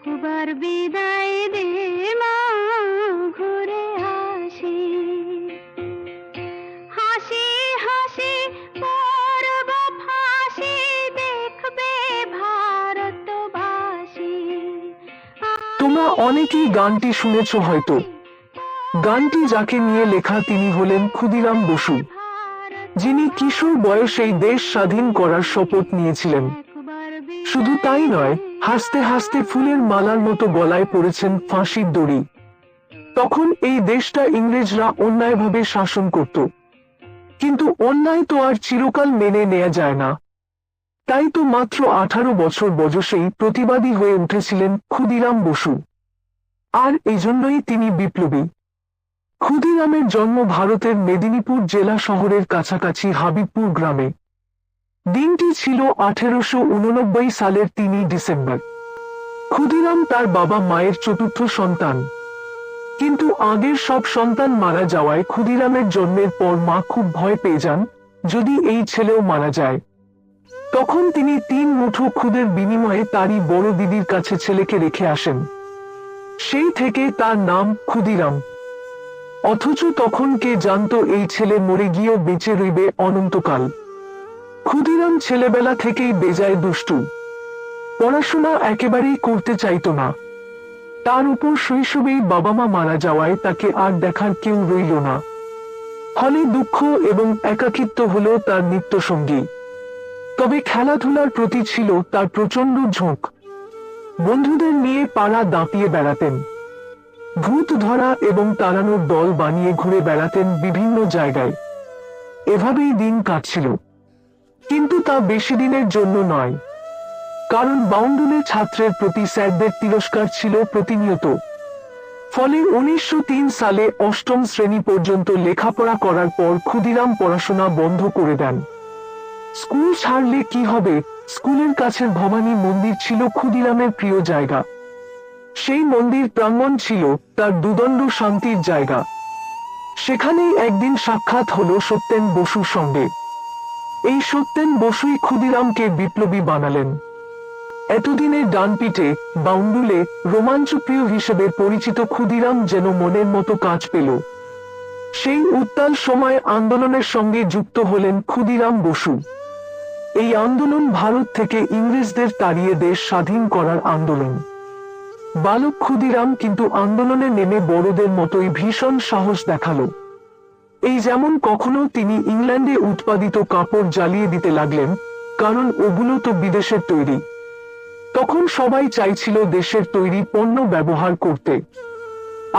একবার বিদায় দে মা, ঘুরে আসি। হাসি হাসি পরব ফাঁসি, দেখবে ভারতবাসী। তোমরা অনেকেই গানটি শুনেছ হয়তো। গানটি যাকে নিয়ে লেখা তিনি হলেন ক্ষুদিরাম বসু, যিনি কিশোর বয়সেই দেশ স্বাধীন করার শপথ নিয়েছিলেন। শুধু তাই নয়, হাসতে হাসতে ফুলের মালার মতো গলায় পড়েছেন ফাঁসির দড়ি। তখন এই দেশটা ইংরেজরা অন্যায়ভাবে শাসন করত, কিন্তু অন্যায় তো আর চিরকাল মেনে নেওয়া যায় না। তাই তো মাত্র 18 বছর বয়সেই প্রতিবাদী হয়ে উঠেছিলেন ক্ষুদিরাম বসু, আর এজন্যই তিনি বিপ্লবী। ক্ষুদিরামের জন্ম ভারতের মেদিনীপুর জেলা শহরের কাছাকাছি হাবিবপুর গ্রামে। দিনটি ছিল 1889 সালের 3 ডিসেম্বর। ক্ষুদিরাম তার বাবা মায়ের চতুর্থ সন্তান, কিন্তু আগের সব সন্তান মারা যাওয়ায় ক্ষুদিরামের জন্মের পর মা খুব ভয় পেয়ে যান যদি এই ছেলেও মারা যায়। তখন তিনি 3 মুঠো খুদের বিনিময়ে তারই বড় দিদির কাছে ছেলেকে রেখে আসেন। সেই থেকে তার নাম ক্ষুদিরাম। অথচ তখন কে জানতো এই ছেলে মরে গিয়েও বেঁচে রইবে অনন্তকাল। ক্ষুদিরাম ছেলেবেলা থেকেই বেজায় দুষ্টু, পড়াশোনা একেবারেই করতে চাইতো না। তার উপর শৈশবেই বাবা মা মারা যাওয়ায় তাকে আর দেখার কেউ রইল না। ফলে দুঃখ এবং একাকিত্ব হলো তার নিত্যসঙ্গী। তবে খেলাধুলার প্রতি ছিল তার প্রচন্ড ঝোঁক। বন্ধুদের নিয়ে পাড়া দাপিয়ে বেড়াতেন, ভূত ধরা এবং তাড়ানোর দল বানিয়ে ঘুরে বেড়াতেন বিভিন্ন জায়গায়। এভাবেই দিন কাটছিল, কিন্তু তা বেশি দিনের জন্য নয়, কারণ বাউন্ডুলে ছাত্রের প্রতি স্যারদের তিরস্কার ছিল প্রতিনিয়ত। ফলে 1903 সালে 8ম শ্রেণী পর্যন্ত লেখাপড়া করার পর ক্ষুদিরাম পড়াশোনা বন্ধ করে দেন। স্কুল ছাড়লে কি হবে, স্কুলের কাছের ভবানী মন্দির ছিল ক্ষুদিরামের প্রিয় জায়গা। সেই মন্দির প্রাঙ্গণ ছিল তার দুদণ্ড শান্তির জায়গা। সেখানেই একদিন সাক্ষাৎ হলো সত্যেন বসুর সঙ্গে। এই সত্যেন বসুই ক্ষুদিরামকে বিপ্লবী বানালেন। এতদিনের ডানপিটে বাউন্ডুলে রোমাঞ্চপ্রিয় হিসেবে পরিচিত ক্ষুদিরাম যেন মনের মতো কাজ পেল। সেই উত্তাল সময় আন্দোলনের সঙ্গে যুক্ত হলেন ক্ষুদিরাম বসু। এই আন্দোলন ভারত থেকে ইংরেজদের তাড়িয়ে দেশ স্বাধীন করার আন্দোলন। বালক ক্ষুদিরাম কিন্তু আন্দোলনে নেমে বড়দের মতোই ভীষণ সাহস দেখালো। এই যেমন কখনো তিনি ইংল্যান্ডে উৎপাদিত কাপড় জ্বালিয়ে দিতে লাগলেন, কারণ ওগুলো তো বিদেশের তৈরি। তখন সবাই চাইছিল দেশের তৈরি পণ্য ব্যবহার করতে।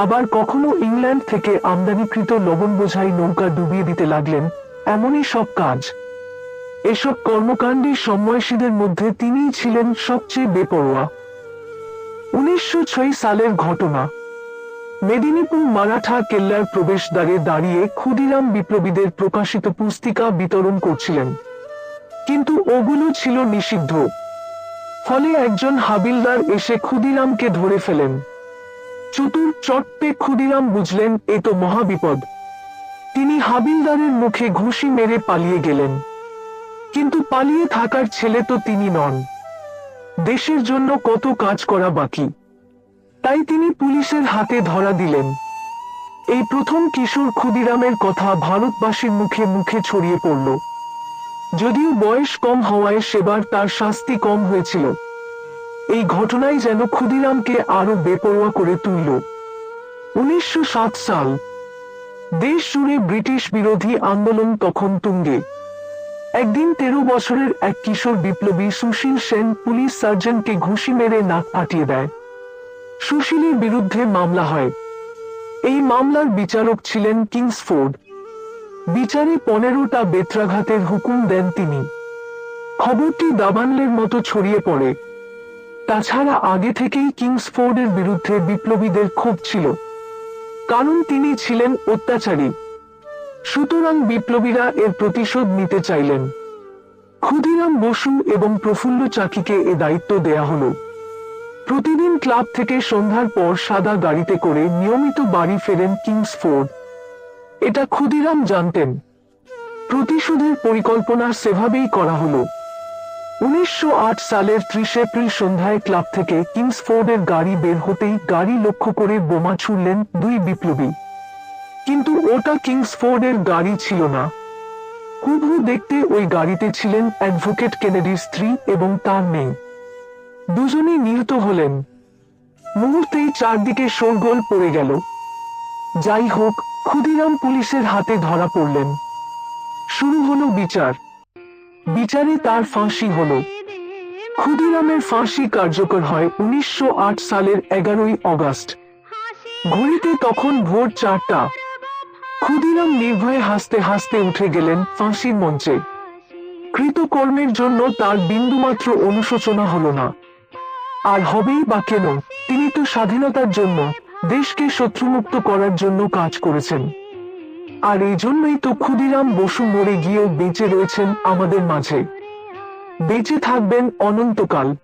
আবার কখনো ইংল্যান্ড থেকে আমদানিকৃত লবণ বোঝাই নৌকা ডুবিয়ে দিতে লাগলেন। এমনই সব কাজ। এসব কর্মকাণ্ডে সন্ন্যাসীদের মধ্যে তিনিই ছিলেন সবচেয়ে বেপরোয়া। 1906 সালের ঘটনা। মেদিনীপুর মারাঠা কেল্লার প্রবেশদ্বারে দাঁড়িয়ে ক্ষুদিরাম বিপ্লবীদের প্রকাশিত পুস্তিকা বিতরণ করছিলেন, কিন্তু ওগুলো ছিল নিষিদ্ধ। ফলে একজন হাবিলদার এসে ক্ষুদিরামকে ধরে ফেলেন। চতুর চটপে ক্ষুদিরাম বুঝলেন এ তো মহাবিপদ। তিনি হাবিলদারের মুখে ঘুষি মেরে পালিয়ে গেলেন। কিন্তু পালিয়ে থাকার ছেলে তো তিনি নন। দেশের জন্য কত কাজ করা বাকি। তাই তিনি পুলিশের হাতে ধরা দিলেন। এই প্রথম কিশোর ক্ষুদিরামের কথা ভারতবাসীর মুখে মুখে ছড়িয়ে পড়ল। যদিও বয়স কম হওয়ায় সেবার তার শাস্তি কম হয়েছিল। এই ঘটনাই যেন ক্ষুদিরামকে আরো বেপরোয়া করে তুলল। 1907 সাল। দেশ জুড়ে ব্রিটিশ বিরোধী আন্দোলন তখন তুঙ্গে। একদিন 13 বছরের এক কিশোর বিপ্লবী সুশীল সেন পুলিশ সার্জনকে ঘুষি মেরে নাক ফাটিয়ে দেয়। সুশীলের বিরুদ্ধে মামলা হয়। এই মামলার বিচারক ছিলেন কিংসফোর্ড। বিচারে 15টা বেত্রাঘাতের হুকুম দেন তিনি। খবরটি দাবানলের মতো ছড়িয়ে পড়ে। তাছাড়া আগে থেকেই কিংসফোর্ডের বিরুদ্ধে বিপ্লবীদের ক্ষোভ ছিল, কারণ তিনি ছিলেন অত্যাচারী। সুতরাং বিপ্লবীরা এর প্রতিশোধ নিতে চাইলেন। ক্ষুদিরাম বসু এবং প্রফুল্ল চাকিকে এ দায়িত্ব দেয়া হলো। প্রতিদিন ক্লাব থেকে সন্ধ্যার পর সাদা গাড়িতে করে নিয়মিত বাড়ি ফেরেন কিংসফোর্ড। এটা ক্ষুদিরাম জানতেন। প্রতিশোধের পরিকল্পনা সেভাবেই করা হলো। 1908 সালের 30 এপ্রিল সন্ধ্যায় ক্লাব থেকে কিংসফোর্ডের গাড়ি বের হতেই গাড়ি লক্ষ্য করে বোমা ছুড়লেন দুই বিপ্লবী। কিন্তু ওটা কিংসফোর্ডের গাড়ি ছিল না। হুবহু দেখতে ওই গাড়িতে ছিলেন অ্যাডভোকেট কেনেডির স্ত্রী এবং তার মেয়ে। দুজনেই নিহত হলেন। মুহূর্তেই চারদিকে শোরগোল পড়ে গেল। যাই হোক, ক্ষুদিরাম পুলিশের হাতে ধরা পড়লেন। শুরু হলো বিচার। বিচারে তার ফাঁসি হলো। ক্ষুদিরামের ফাঁসি কার্যকর হয় 1908 সালের 11ই অগস্ট। ঘড়িতে তখন ভোর 4টা। ক্ষুদিরাম নির্ভয়ে হাসতে হাসতে উঠে গেলেন ফাঁসির মঞ্চে। কৃতকর্মের জন্য তার বিন্দুমাত্র অনুশোচনা হলো না। আর হবেই বা কেন? তিনি তো স্বাধীনতার জন্য, দেশকে শত্রুমুক্ত করার জন্য কাজ করেছেন। আর এই জন্যই তো ক্ষুদিরাম বসু মরে গিয়েও বেঁচে রয়েছেন আমাদের মাঝে। বেঁচে থাকবেন অনন্তকাল।